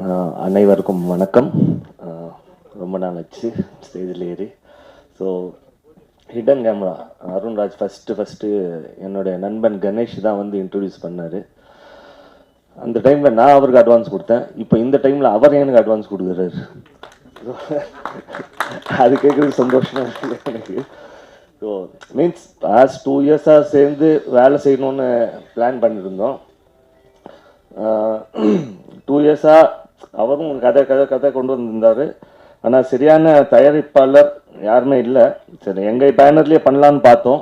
அனைவருக்கும் வணக்கம். ரொம்ப நாள் ஆச்சு ஸ்டேஜில் ஏறி. So hidden camera Arunraj first என்னுடைய நண்பன் கணேஷ் தான் வந்து இன்ட்ரடியூஸ் பண்ணார். அந்த டைமில் நான் அவருக்கு அட்வான்ஸ் கொடுத்தேன். இப்போ இந்த டைமில் அவர் எனக்கு அட்வான்ஸ் கொடுக்குறாரு. அது கேட்குறது சந்தோஷமாக இருக்குது எனக்கு. ஸோ மீன்ஸ் பாஸ்ட் 2 இயர்ஸாக சேர்ந்து வேலை செய்யணுன்னு பிளான் பண்ணியிருந்தோம். 2 இயர்ஸாக அவரும் கதை கொண்டு வந்திருந்தார். ஆனால் சரியான தயாரிப்பாளர் யாருமே இல்லை. சரி, எங்கள் பேனர்லேயே பண்ணலான்னு பார்த்தோம்.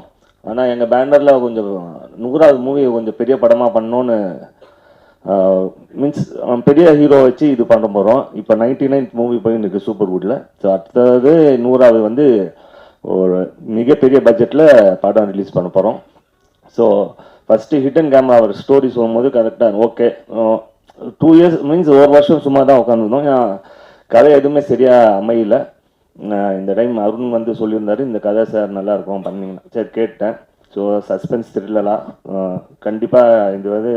ஆனால் எங்கள் பேனரில் கொஞ்சம் 100வது மூவி கொஞ்சம் பெரிய படமாக பண்ணோன்னு மீன்ஸ் பெரிய ஹீரோ வச்சு இது பண்ண போகிறோம். இப்போ 99th மூவி போயின்னு இருக்குது சூப்பர்வுட்டில். ஸோ அடுத்தது 100வது வந்து ஒரு மிகப்பெரிய பட்ஜெட்டில் படம் ரிலீஸ் பண்ண போகிறோம். ஸோ ஃபஸ்ட்டு ஹிடன் கேமரா அவர் ஸ்டோரி சொல்லும்போது கரெக்டாக ஓகே. 2 இயர்ஸ் மீன்ஸ் ஒரு வருஷம் சும்மா தான் உட்காந்துருந்தோம். கதை எதுவுமே சரியாக அமையல. இந்த டைம் அருண் வந்து சொல்லியிருந்தாரு, இந்த கதை சார் நல்லாயிருக்கும் பண்ணிங்கன்னா. சரி கேட்டேன். ஸோ சஸ்பென்ஸ் த்ரில்லராக கண்டிப்பாக இது வந்து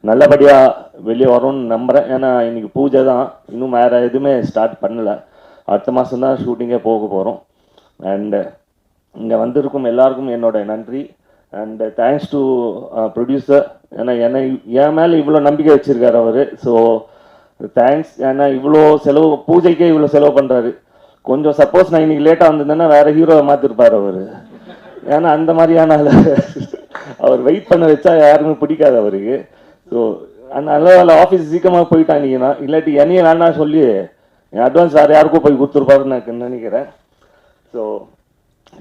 நல்லபடியாக வெளியே வரும்னு நம்புகிறேன். ஏன்னா இன்றைக்கி பூஜை தான், இன்னும் வேறு எதுவுமே ஸ்டார்ட் பண்ணலை. அடுத்த மாதம் தான் ஷூட்டிங்கே போக போகிறோம். அண்டு இங்கே வந்திருக்கும் எல்லாருக்கும் என்னோட நன்றி. And thanks to producer. ஏன்னா என் மேலே இவ்வளோ நம்பிக்கை வச்சுருக்காரு அவர். So thanks. ஏன்னா இவ்வளோ செலவு, பூஜைக்கே இவ்வளோ செலவு பண்ணுறாரு. கொஞ்சம் சப்போஸ் நான் இன்னைக்கு லேட்டாக வந்திருந்தேன்னா வேறு ஹீரோவை மாற்றிருப்பார் அவர். ஏன்னா அந்த மாதிரியான அவர் வெயிட் பண்ண வச்சா யாருமே பிடிக்காது அவருக்கு. ஸோ அதனால ஆஃபீஸ் சீக்கிரமாக போயிட்டாங்கன்னா, இல்லாட்டி என்னையும் வேணா சொல்லி என் அட்வான்ஸ் வேறு யாருக்கும் போய் கொடுத்துருப்பாருன்னு நான் நினைக்கிறேன். ஸோ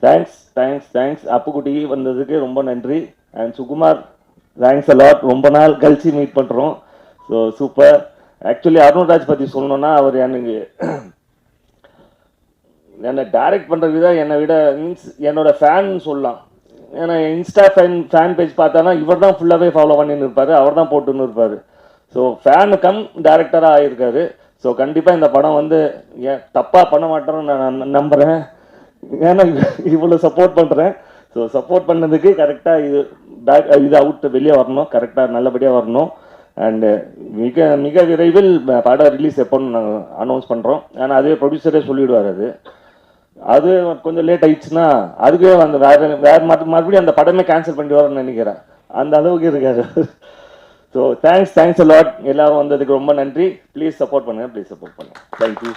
தேங்க்ஸ் அப்புக்குட்டி வந்ததுக்கு ரொம்ப நன்றி. And Sukumar thanks a lot. ரொம்ப நாள் கழிச்சு மீட் பண்ணுறோம். So super. ஆக்சுவலி அருண்ராஜ் பற்றி சொல்லணும்னா அவர் என்னை டைரக்ட் பண்ணுற விதம் என்னை விட மீன்ஸ் என்னோட ஃபேன் சொல்லலாம். ஏன்னா இன்ஸ்டா ஃபேன் பேஜ் பார்த்தானா இவர் தான் ஃபுல்லாகவே ஃபாலோ பண்ணின்னு இருப்பார், அவர் தான் போட்டுன்னு இருப்பார். ஸோ ஃபேனு கம் டைரக்டராக ஆகியிருக்காரு. ஸோ கண்டிப்பாக இந்த படம் வந்து தப்பாக பண்ண மாட்டேன்னு நான் நம்புகிறேன். ஏன்னா இவ்வளோ சப்போர்ட் பண்ணுறேன். ஸோ சப்போர்ட் பண்ணதுக்கு கரெக்டாக இது அவுட் வெளியே வரணும், கரெக்டாக நல்லபடியாக வரணும். அண்டு மிக விரைவில் படம் ரிலீஸ் எப்போன்னு நாங்கள் அனௌன்ஸ் பண்ணுறோம். ஏன்னா அதுவே ப்ரொடியூசரே சொல்லிவிடுவார். அது கொஞ்சம் லேட் ஆயிடுச்சுன்னா அதுக்கே அந்த வேறு மறுபடியும் அந்த படமே கேன்சல் பண்ணிட்டு வரேன்னு நினைக்கிறேன். அந்த அளவுக்கு இருக்காரு. So thanks a lot. எல்லாரும் வந்ததுக்கு ரொம்ப நன்றி. ப்ளீஸ் சப்போர்ட் பண்ணுங்கள். தேங்க்யூ.